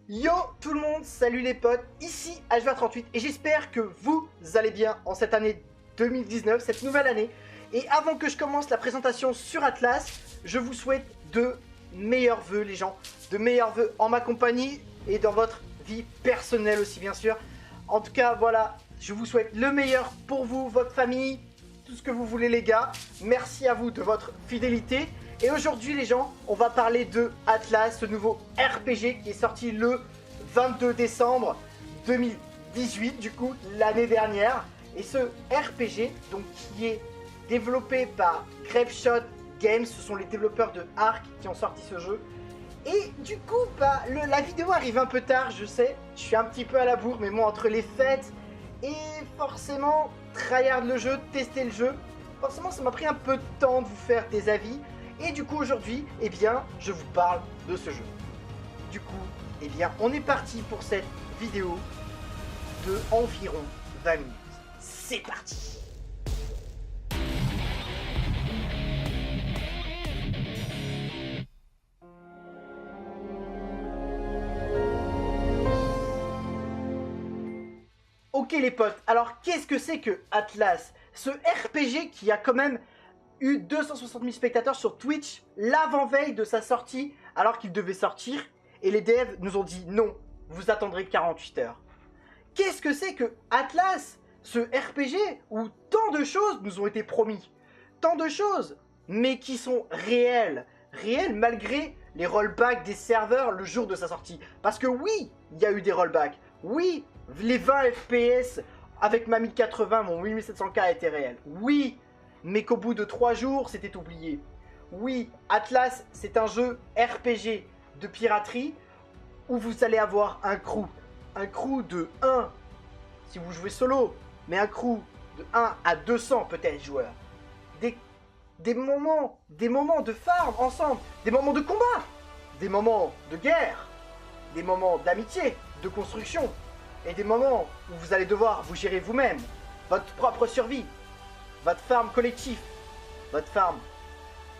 Yo tout le monde, salut les potes, ici HVA38 et j'espère que vous allez bien en cette année 2019, cette nouvelle année. Et avant que je commence la présentation sur Atlas, je vous souhaite de meilleurs vœux les gens, de meilleurs vœux en ma compagnie et dans votre vie personnelle aussi bien sûr. En tout cas voilà, je vous souhaite le meilleur pour vous, votre famille, tout ce que vous voulez les gars. Merci à vous de votre fidélité. Et aujourd'hui les gens, on va parler de Atlas, ce nouveau RPG qui est sorti le 22 décembre 2018, du coup l'année dernière. Et ce RPG, donc qui est développé par Grapeshot Games, ce sont les développeurs de Ark qui ont sorti ce jeu. Et du coup, la vidéo arrive un peu tard, je sais, je suis un petit peu à la bourre, mais moi entre les fêtes et forcément tryhard le jeu, tester le jeu, forcément ça m'a pris un peu de temps de vous faire des avis. Et du coup aujourd'hui, eh bien, je vous parle de ce jeu. Du coup, eh bien, on est parti pour cette vidéo de environ 20 minutes. C'est parti! Ok les potes, alors qu'est-ce que c'est que Atlas? Ce RPG qui a quand même eu 260 000 spectateurs sur Twitch l'avant-veille de sa sortie, alors qu'il devait sortir, et les devs nous ont dit non, vous attendrez 48 heures. Qu'est-ce que c'est que Atlas, ce RPG où tant de choses nous ont été promis, tant de choses, mais qui sont réelles, malgré les rollbacks des serveurs le jour de sa sortie. Parce que oui, il y a eu des rollbacks, oui, les 20 FPS avec ma 1080, mon 8700K étaient réels, oui, mais qu'au bout de 3 jours, c'était oublié. Oui, Atlas, c'est un jeu RPG de piraterie où vous allez avoir un crew de 1 si vous jouez solo, mais un crew de 1 à 200 peut-être joueurs. Des moments de farm ensemble, des moments de combat, des moments de guerre, des moments d'amitié, de construction, et des moments où vous allez devoir vous gérer vous-même, votre propre survie, votre farm collectif, votre farm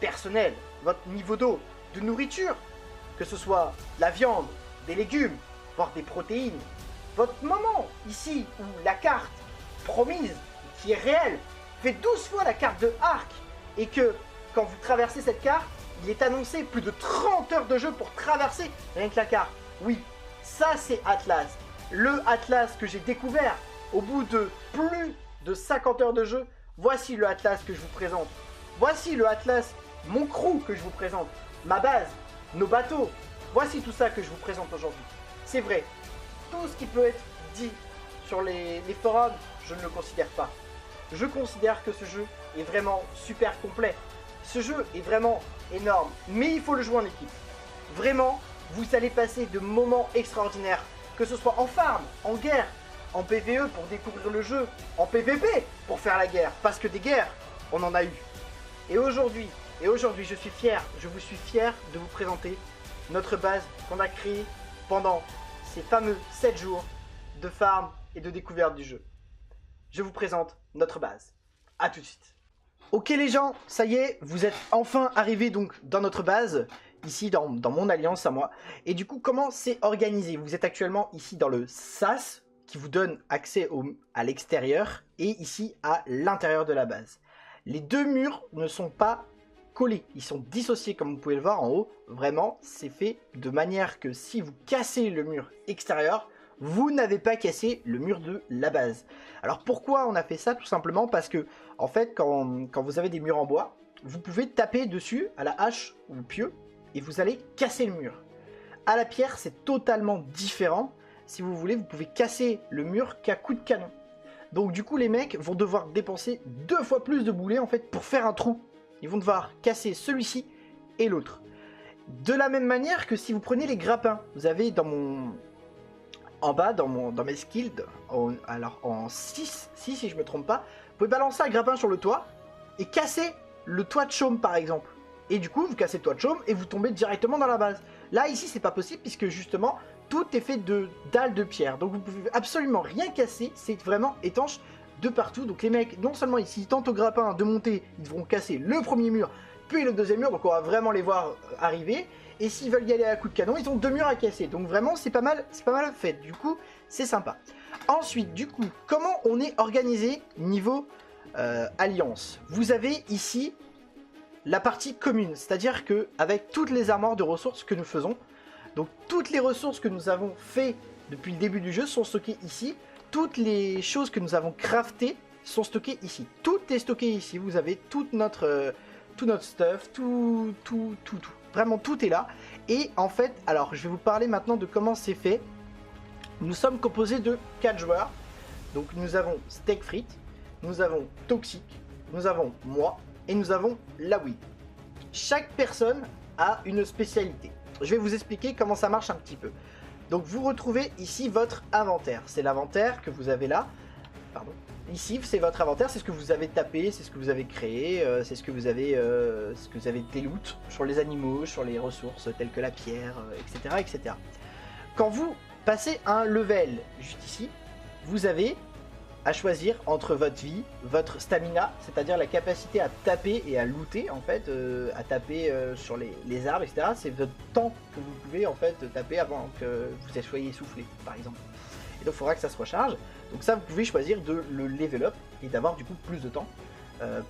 personnelle, votre niveau d'eau, de nourriture, que ce soit de la viande, des légumes, voire des protéines. Votre moment ici où la carte promise, qui est réelle, fait 12 fois la carte de Ark et que quand vous traversez cette carte, il est annoncé plus de 30 heures de jeu pour traverser rien que la carte. Oui, ça c'est Atlas. Le Atlas que j'ai découvert au bout de plus de 50 heures de jeu. Voici le Atlas que je vous présente. Voici le Atlas, mon crew que je vous présente. Ma base, nos bateaux. Voici tout ça que je vous présente aujourd'hui. C'est vrai, tout ce qui peut être dit sur les forums, je ne le considère pas. Je considère que ce jeu est vraiment super complet. Ce jeu est vraiment énorme, mais il faut le jouer en équipe. Vraiment, vous allez passer de moments extraordinaires, que ce soit en farm, en guerre, en PvE pour découvrir le jeu, en PvP pour faire la guerre, parce que des guerres, on en a eu. Et aujourd'hui, je suis fier, je vous suis fier de vous présenter notre base qu'on a créée pendant ces fameux 7 jours de farm et de découverte du jeu. Je vous présente notre base. A tout de suite. Ok les gens, ça y est, vous êtes enfin arrivés donc dans notre base, ici dans mon alliance à moi. Et du coup, comment c'est organisé? Vous êtes actuellement ici dans le SAS, qui vous donne accès à l'extérieur, et ici à l'intérieur de la base. Les deux murs ne sont pas collés, ils sont dissociés comme vous pouvez le voir en haut. Vraiment, c'est fait de manière que si vous cassez le mur extérieur, vous n'avez pas cassé le mur de la base. Alors pourquoi on a fait ça? Tout simplement parce que en fait quand vous avez des murs en bois, vous pouvez taper dessus à la hache ou le pieu et vous allez casser le mur. À la pierre c'est totalement différent. Si vous voulez, vous pouvez casser le mur qu'à coup de canon. Donc du coup les mecs vont devoir dépenser 2 fois plus de boulets en fait pour faire un trou. Ils vont devoir casser celui-ci et l'autre. De la même manière que si vous prenez les grappins, vous avez en bas dans mes skills, alors en 6 si je me trompe pas, vous pouvez balancer un grappin sur le toit et casser le toit de chaume par exemple. Et du coup vous cassez le toit de chaume et vous tombez directement dans la base. Là ici c'est pas possible puisque justement tout est fait de dalles de pierre. Donc vous pouvez absolument rien casser, c'est vraiment étanche de partout. Donc les mecs, non seulement ici ils tentent au grappin de monter, ils devront casser le premier mur, puis le deuxième mur, donc on va vraiment les voir arriver. Et s'ils veulent y aller à coup de canon, ils ont 2 murs à casser. Donc vraiment, c'est pas mal fait. Du coup, c'est sympa. Ensuite, du coup, comment on est organisé niveau alliance? Vous avez ici la partie commune, c'est-à-dire que avec toutes les armoires de ressources que nous faisons, donc toutes les ressources que nous avons fait depuis le début du jeu sont stockées ici. Toutes les choses que nous avons craftées sont stockées ici. Tout est stocké ici. Vous avez tout notre stuff, tout. Vraiment tout est là. Et en fait, alors je vais vous parler maintenant de comment c'est fait. Nous sommes composés de 4 joueurs. Donc nous avons Steak Frites, nous avons Toxic, nous avons moi et nous avons Lawid. Chaque personne a une spécialité. Je vais vous expliquer comment ça marche un petit peu. Donc vous retrouvez ici votre inventaire. C'est l'inventaire que vous avez là. Pardon. Ici c'est votre inventaire, c'est ce que vous avez tapé, c'est ce que vous avez créé, c'est ce que vous avez déloot sur les animaux, sur les ressources telles que la pierre, etc., etc. Quand vous passez un level juste ici, vous avez à choisir entre votre vie, votre stamina, c'est-à-dire la capacité à taper et à looter en fait, à taper sur les arbres, etc. C'est votre temps que vous pouvez en fait taper avant que vous soyez essoufflé, par exemple. Et donc il faudra que ça se recharge. Donc ça, vous pouvez choisir de le level up et d'avoir du coup plus de temps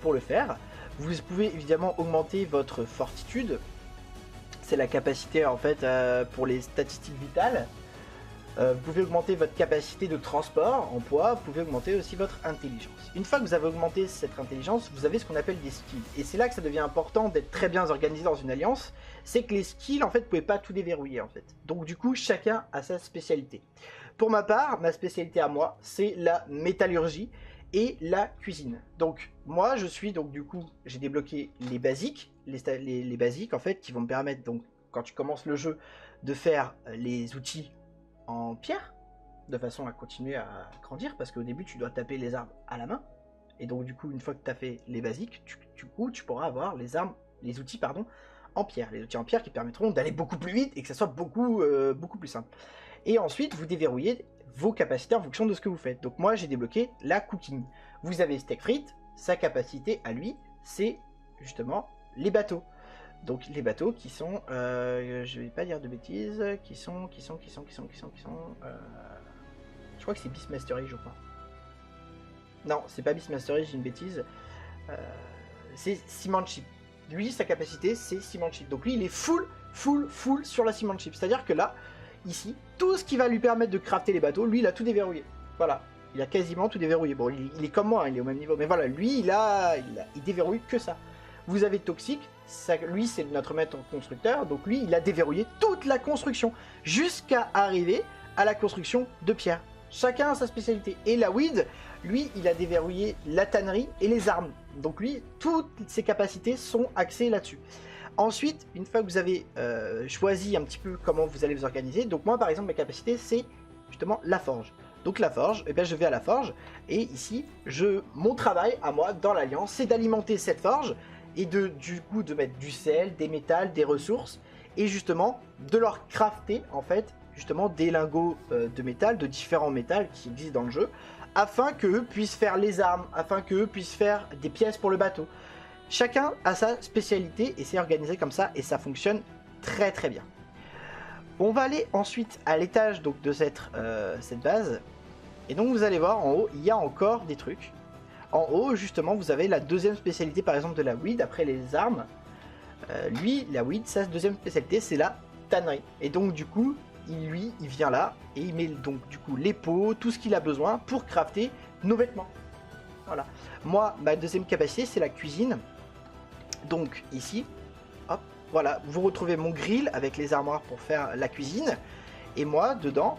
pour le faire. Vous pouvez évidemment augmenter votre fortitude. C'est la capacité en fait pour les statistiques vitales. Vous pouvez augmenter votre capacité de transport en poids, vous pouvez augmenter aussi votre intelligence. Une fois que vous avez augmenté cette intelligence, vous avez ce qu'on appelle des skills. Et c'est là que ça devient important d'être très bien organisé dans une alliance, c'est que les skills, en fait, vous pouvez pas tout déverrouiller, en fait. Donc du coup, chacun a sa spécialité. Pour ma part, ma spécialité à moi, c'est la métallurgie et la cuisine. Donc moi, je suis, donc du coup, j'ai débloqué les basiques, les basiques, en fait, qui vont me permettre, donc, quand tu commences le jeu, de faire les outils en pierre, de façon à continuer à grandir, parce qu'au début tu dois taper les arbres à la main, et donc du coup une fois que tu as fait les basiques, tu pourras avoir les outils en pierre, les outils en pierre qui permettront d'aller beaucoup plus vite et que ça soit beaucoup plus simple. Et ensuite vous déverrouillez vos capacités en fonction de ce que vous faites. Donc moi j'ai débloqué la cooking. Vous avez Steak Frites, sa capacité à lui c'est justement les bateaux. Donc les bateaux qui sont, je vais pas dire de bêtises, qui sont, je crois que c'est Beastmastery, je crois. Non, c'est pas Beastmastery, j'ai une bêtise. C'est Cement Chip. Lui, sa capacité, c'est Cement Chip. Donc lui, il est full sur la Cement Chip. C'est-à-dire que là, ici, tout ce qui va lui permettre de crafter les bateaux, lui, il a tout déverrouillé. Voilà. Il a quasiment tout déverrouillé. Bon, il est comme moi, hein, il est au même niveau. Mais voilà, lui, il déverrouille que ça. Vous avez Toxic, lui c'est notre maître constructeur, donc lui il a déverrouillé toute la construction, jusqu'à arriver à la construction de pierre. Chacun a sa spécialité. Et Lawid, lui il a déverrouillé la tannerie et les armes. Donc lui, toutes ses capacités sont axées là-dessus. Ensuite, une fois que vous avez choisi un petit peu comment vous allez vous organiser, donc moi par exemple mes capacités c'est justement la forge. Donc la forge, eh bien, je vais à la forge, et ici, mon travail à moi dans l'Alliance, c'est d'alimenter cette forge, et du coup de mettre du sel, des métals, des ressources, et justement de leur crafter en fait justement des lingots de métal, de différents métals qui existent dans le jeu, afin qu'eux puissent faire les armes, afin qu'eux puissent faire des pièces pour le bateau. Chacun a sa spécialité et c'est organisé comme ça et ça fonctionne très très bien. On va aller ensuite à l'étage donc de cette base, et donc vous allez voir en haut il y a encore des trucs. En haut, justement, vous avez la deuxième spécialité, par exemple, de Lawid, après les armes. Lui, Lawid, sa deuxième spécialité, c'est la tannerie. Et donc, du coup, il vient là, et il met donc, du coup, les pots, tout ce qu'il a besoin pour crafter nos vêtements. Voilà. Moi, ma deuxième capacité, c'est la cuisine. Donc, ici, hop, voilà, vous retrouvez mon grill avec les armoires pour faire la cuisine. Et moi, dedans,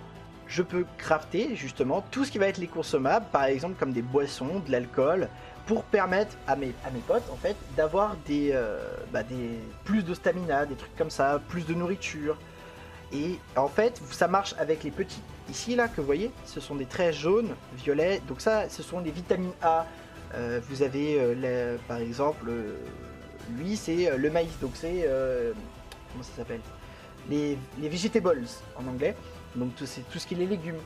je peux crafter justement tout ce qui va être les consommables, par exemple comme des boissons, de l'alcool, pour permettre à mes potes en fait d'avoir plus de stamina, des trucs comme ça, plus de nourriture. Et en fait ça marche avec les petits. Ici là que vous voyez, ce sont des traits jaunes, violets, donc ça ce sont les vitamines A. Vous avez par exemple, lui c'est le maïs, donc c'est comment ça s'appelle, les vegetables en anglais. Donc tout ce qui est les légumes.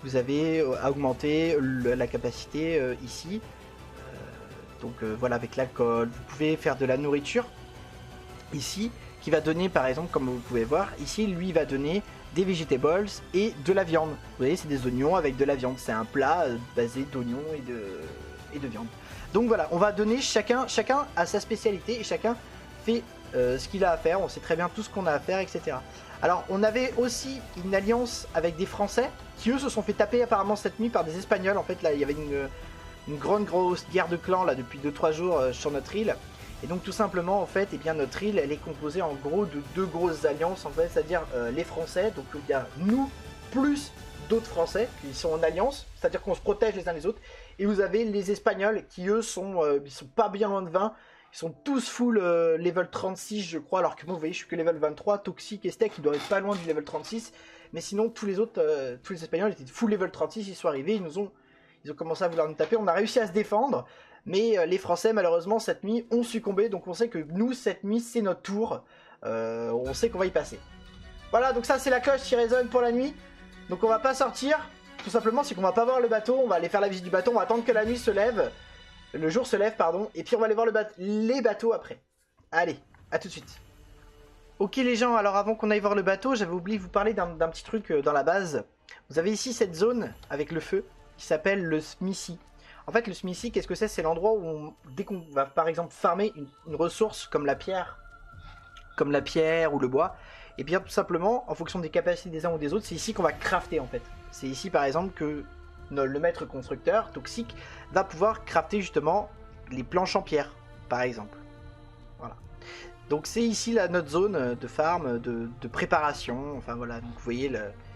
Vous avez à augmenter la capacité ici. Voilà, avec l'alcool. Vous pouvez faire de la nourriture ici qui va donner par exemple, comme vous pouvez voir ici, lui il va donner des vegetables et de la viande. Vous voyez, c'est des oignons avec de la viande, c'est un plat basé d'oignons et de viande. Donc voilà, on va donner chacun à sa spécialité et chacun fait ce qu'il a à faire, on sait très bien tout ce qu'on a à faire, etc. Alors on avait aussi une alliance avec des Français qui eux se sont fait taper apparemment cette nuit par des Espagnols. En fait là il y avait une grosse guerre de clans là depuis 2-3 jours sur notre île. Et donc tout simplement en fait, eh bien, notre île elle est composée en gros de deux grosses alliances en fait, c'est-à-dire les Français, donc il y a nous plus d'autres Français qui sont en alliance, c'est-à-dire qu'on se protège les uns les autres, et vous avez les Espagnols qui eux ils sont pas bien loin de 20, ils sont tous full level 36 je crois, alors que moi vous voyez je suis que level 23, Toxic et Steak ils doivent être pas loin du level 36, mais sinon tous les autres, tous les Espagnols étaient full level 36, ils sont arrivés, ils ont commencé à vouloir nous taper, on a réussi à se défendre. Mais les Français, malheureusement, cette nuit, ont succombé. Donc on sait que nous, cette nuit, c'est notre tour. On sait qu'on va y passer. Voilà, donc ça, c'est la cloche qui résonne pour la nuit. Donc on va pas sortir. Tout simplement, c'est qu'on va pas voir le bateau. On va aller faire la visite du bateau. On va attendre que la nuit se lève. Le jour se lève, pardon. Et puis on va aller voir les bateaux après. Allez, à tout de suite. Ok les gens, alors avant qu'on aille voir le bateau, j'avais oublié de vous parler d'un petit truc dans la base. Vous avez ici cette zone avec le feu qui s'appelle le Smithy. En fait, le Smithy, qu'est-ce que c'est? C'est l'endroit où, dès qu'on va par exemple farmer une ressource comme la pierre ou le bois, et bien tout simplement, en fonction des capacités des uns ou des autres, c'est ici qu'on va crafter en fait. C'est ici par exemple que le maître constructeur, Toxic, va pouvoir crafter justement les planches en pierre, par exemple. Voilà. Donc c'est ici là, notre zone de farm, de préparation, enfin voilà, donc vous voyez,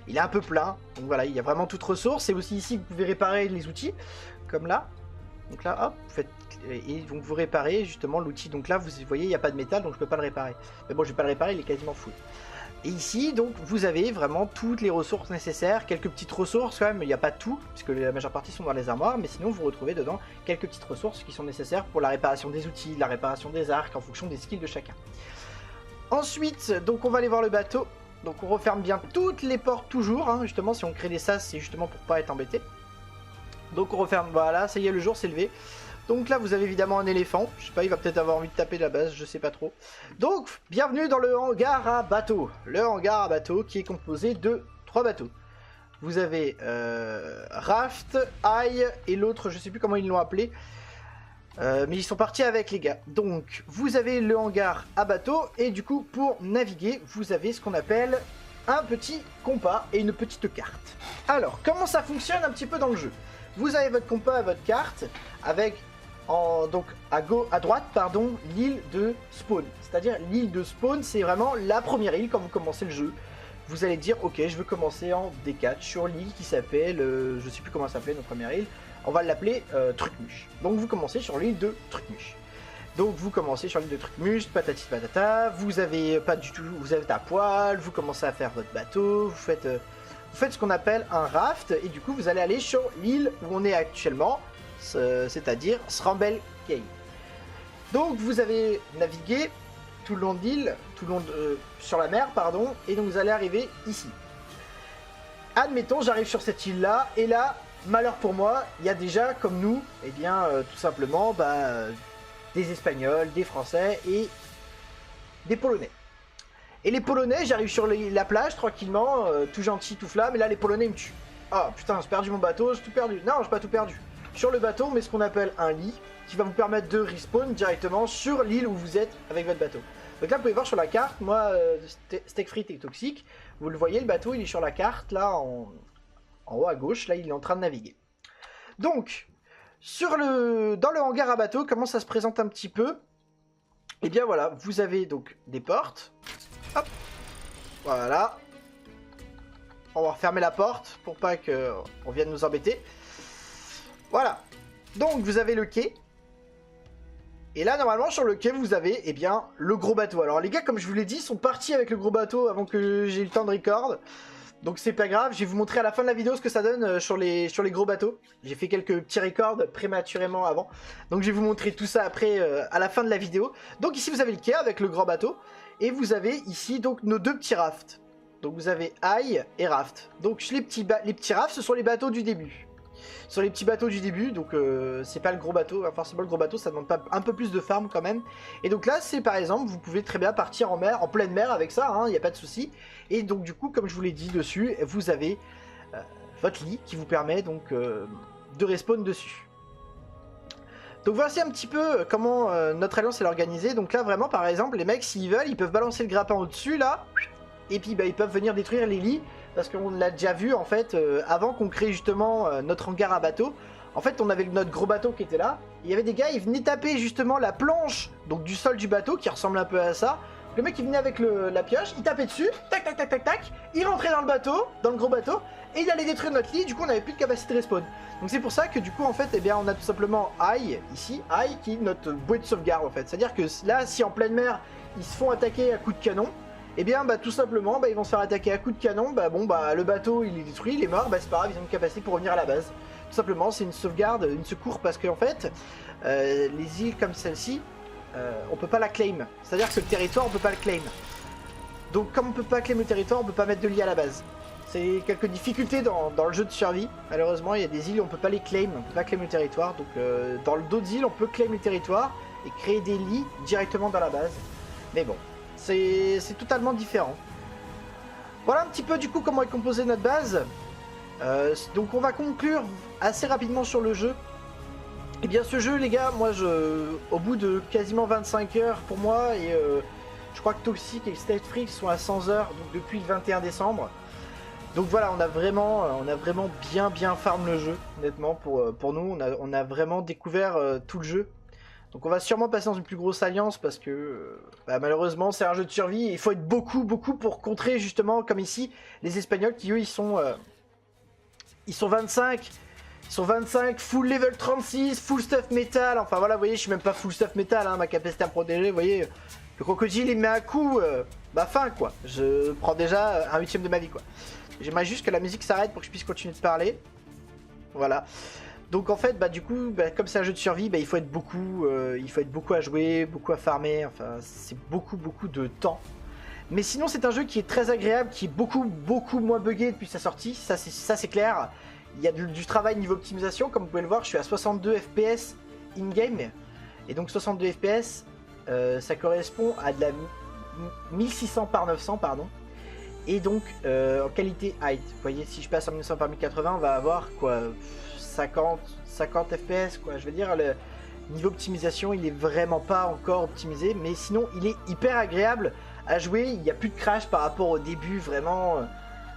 il est un peu plein, donc voilà, il y a vraiment toute ressource, c'est aussi ici que vous pouvez réparer les outils, comme là, donc là, hop, vous faites, et donc vous réparez justement l'outil, donc là, vous voyez, il n'y a pas de métal, donc je peux pas le réparer, mais bon, je vais pas le réparer, il est quasiment full. Et ici, donc, vous avez vraiment toutes les ressources nécessaires, quelques petites ressources quand même, il n'y a pas tout, puisque la majeure partie sont dans les armoires, mais sinon vous retrouvez dedans quelques petites ressources qui sont nécessaires pour la réparation des outils, la réparation des arcs, en fonction des skills de chacun. Ensuite, donc on va aller voir le bateau, donc on referme bien toutes les portes toujours, hein, justement, si on crée des sas, c'est justement pour pas être embêté. Donc on referme, voilà, ça y est, le jour s'est levé. Donc là vous avez évidemment un éléphant, je sais pas, il va peut-être avoir envie de taper de la base, je sais pas trop. Donc bienvenue dans le hangar à bateau. Le hangar à bateau qui est composé de 3 bateaux. Vous avez Raft, Eye et l'autre, je sais plus comment ils l'ont appelé. Mais ils sont partis avec les gars. Donc vous avez le hangar à bateau et du coup pour naviguer vous avez ce qu'on appelle un petit compas et une petite carte. Alors comment ça fonctionne un petit peu dans le jeu? Vous avez votre compas et votre carte avec donc à droite pardon, l'île de spawn. C'est-à-dire l'île de spawn, c'est vraiment la première île quand vous commencez le jeu. Vous allez dire ok, je veux commencer en D4 sur l'île qui s'appelle, je sais plus comment ça s'appelait notre première île. On va l'appeler Trucmuche. Donc vous commencez sur l'île de Trucmuche. Donc vous commencez sur l'île de Trucmuche, patati patata. Vous avez pas du tout, vous êtes à poil, vous commencez à faire votre bateau, vous faites ce qu'on appelle un raft et du coup vous allez aller sur l'île où on est actuellement, c'est-à-dire Srambel Cay. Donc vous avez navigué tout le long de l'île, sur la mer pardon, et donc vous allez arriver ici. Admettons j'arrive sur cette île là et là, malheur pour moi, il y a déjà comme nous, eh bien tout simplement des Espagnols, des Français et des Polonais. Et les Polonais, j'arrive sur la plage tranquillement, tout gentil, tout flamme, et là les Polonais ils me tuent. Ah putain, j'ai perdu mon bateau, j'ai tout perdu. Non, j'ai pas tout perdu. Sur le bateau, on met ce qu'on appelle un lit, qui va vous permettre de respawn directement sur l'île où vous êtes avec votre bateau. Donc là, vous pouvez voir sur la carte, moi, Steak Frites et Toxic, vous le voyez, le bateau il est sur la carte, là, en haut à gauche, là il est en train de naviguer. Donc, dans le hangar à bateau, comment ça se présente un petit peu? Et bien voilà, vous avez donc des portes. Hop, voilà. On va refermer la porte pour pas qu'on vienne nous embêter. Voilà. Donc vous avez le quai. Et là normalement sur le quai vous avez eh bien le gros bateau. Alors les gars comme je vous l'ai dit sont partis avec le gros bateau avant que j'ai eu le temps de record. Donc c'est pas grave, je vais vous montrer à la fin de la vidéo ce que ça donne sur les gros bateaux. J'ai fait quelques petits records prématurément avant. Donc je vais vous montrer tout ça après à la fin de la vidéo. Donc ici vous avez le quai avec le grand bateau. Et vous avez ici donc nos deux petits rafts. Donc vous avez Eye et Raft. Donc les petits rafts ce sont les bateaux du début. sur les petits bateaux du début, donc c'est pas le gros bateau, hein, forcément le gros bateau ça demande pas un peu plus de farm quand même. Et donc là c'est par exemple, vous pouvez très bien partir en mer, en pleine mer avec ça, il n'y a pas de souci. Et donc du coup comme je vous l'ai dit dessus, vous avez votre lit qui vous permet donc de respawn dessus. Donc voici un petit peu comment notre alliance est organisée. Donc là vraiment par exemple les mecs s'ils veulent ils peuvent balancer le grappin au dessus là. Et puis bah, ils peuvent venir détruire les lits. Parce qu'on l'a déjà vu en fait avant qu'on crée justement notre hangar à bateau. En fait on avait notre gros bateau qui était là. Il y avait des gars ils venaient taper justement la planche donc du sol du bateau qui ressemble un peu à ça. Le mec il venait avec la pioche, il tapait dessus, tac tac tac tac tac. Il rentrait dans le bateau, dans le gros bateau. Et il allait détruire notre lit, du coup on n'avait plus de capacité de respawn. Donc c'est pour ça que du coup en fait eh bien, on a tout simplement AI ici, AI qui est notre bouée de sauvegarde en fait. C'est-à-dire que là si en pleine mer ils se font attaquer à coups de canon, et bien bah tout simplement bah, ils vont se faire attaquer à coups de canon, bah bon bah le bateau il est détruit, il est mort, bah c'est pas grave, ils ont une capacité pour revenir à la base. Tout simplement c'est une sauvegarde, une secours parce qu'en fait les îles comme celle-ci on peut pas la claim. C'est-à-dire que le territoire on peut pas le claim. Donc comme on peut pas claim le territoire on peut pas mettre de lit à la base. C'est quelques difficultés dans le jeu de survie. Malheureusement, il y a des îles où on peut pas les claim, on peut pas claim le territoire. Donc dans d'autres îles, on peut claim le territoire et créer des lits directement dans la base. Mais bon, c'est totalement différent. Voilà un petit peu du coup comment est composée notre base. Donc on va conclure assez rapidement sur le jeu. Et bien ce jeu les gars, moi au bout de quasiment 25 heures pour moi, et je crois que Toxic et State Freak sont à 100 heures donc depuis le 21 décembre. Donc voilà, on a vraiment bien farm le jeu, honnêtement, pour nous. On a vraiment découvert tout le jeu. Donc on va sûrement passer dans une plus grosse alliance parce que bah, malheureusement c'est un jeu de survie et il faut être beaucoup pour contrer justement, comme ici, les Espagnols qui eux ils sont 25. Ils sont 25, full level 36, full stuff metal. Enfin voilà, vous voyez, je suis même pas full stuff metal, hein, ma capacité à protéger, vous voyez. Le crocodile il met un coup, bah fin quoi. Je prends déjà un huitième de ma vie quoi. J'aimerais juste que la musique s'arrête pour que je puisse continuer de parler. Voilà. Donc en fait, bah du coup, bah, comme c'est un jeu de survie, bah, il faut être beaucoup à jouer, beaucoup à farmer. Enfin, c'est beaucoup de temps. Mais sinon, c'est un jeu qui est très agréable, qui est beaucoup moins buggé depuis sa sortie. Ça, c'est clair. Il y a du travail niveau optimisation, comme vous pouvez le voir. Je suis à 62 FPS in-game. Et donc 62 FPS, ça correspond à de la 1600 par 900, pardon. Et donc en qualité height, vous voyez si je passe en 1900 par 1080 on va avoir quoi 50 fps quoi. Je veux dire le niveau optimisation il est vraiment pas encore optimisé, mais sinon il est hyper agréable à jouer. Il n'y a plus de crash par rapport au début, vraiment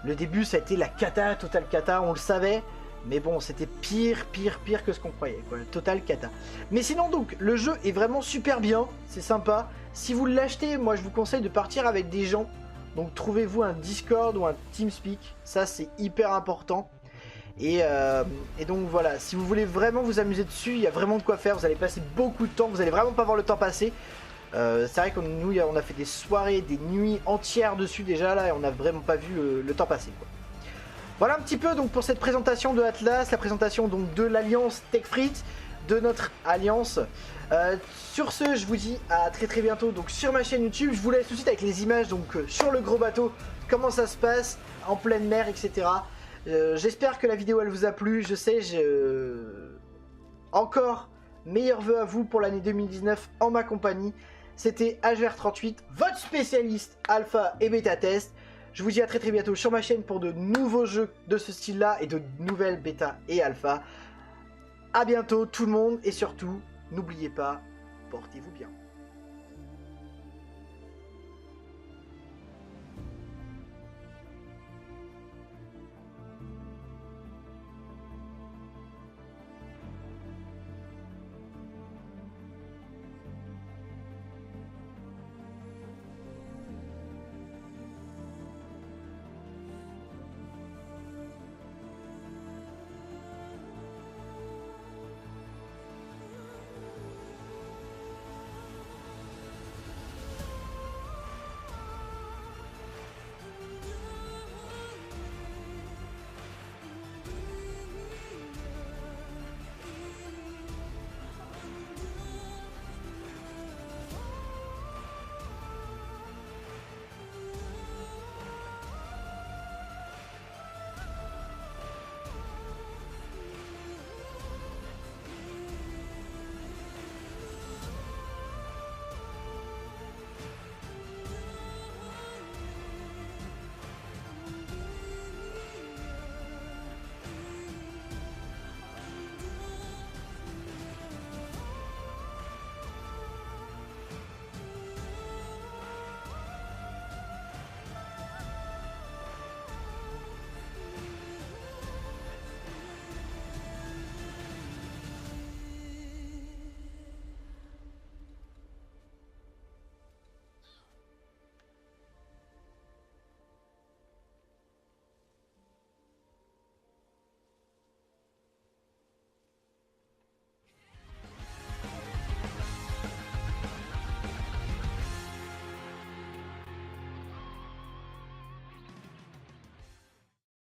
le début ça a été la cata, total cata, on le savait. Mais bon c'était pire que ce qu'on croyait quoi, total cata. Mais sinon donc le jeu est vraiment super bien, c'est sympa. Si vous l'achetez, moi je vous conseille de partir avec des gens. Donc trouvez-vous un Discord ou un TeamSpeak, ça c'est hyper important. Et donc voilà, si vous voulez vraiment vous amuser dessus, il y a vraiment de quoi faire, vous allez passer beaucoup de temps, vous allez vraiment pas voir le temps passer. C'est vrai qu'on nous on a fait des soirées, des nuits entières dessus déjà là, et on n'a vraiment pas vu le temps passer quoi. Voilà un petit peu donc pour cette présentation de Atlas, la présentation donc de l'alliance TechFreet, de notre alliance. Sur ce, je vous dis à très bientôt donc sur ma chaîne YouTube. Je vous laisse tout de suite avec les images donc sur le gros bateau, comment ça se passe en pleine mer, etc. J'espère que la vidéo elle vous a plu. Je sais, encore meilleurs vœux à vous pour l'année 2019 en ma compagnie. C'était HVR38, votre spécialiste alpha et bêta test. Je vous dis à très bientôt sur ma chaîne pour de nouveaux jeux de ce style là et de nouvelles bêta et alpha. A bientôt tout le monde et surtout n'oubliez pas, portez-vous bien.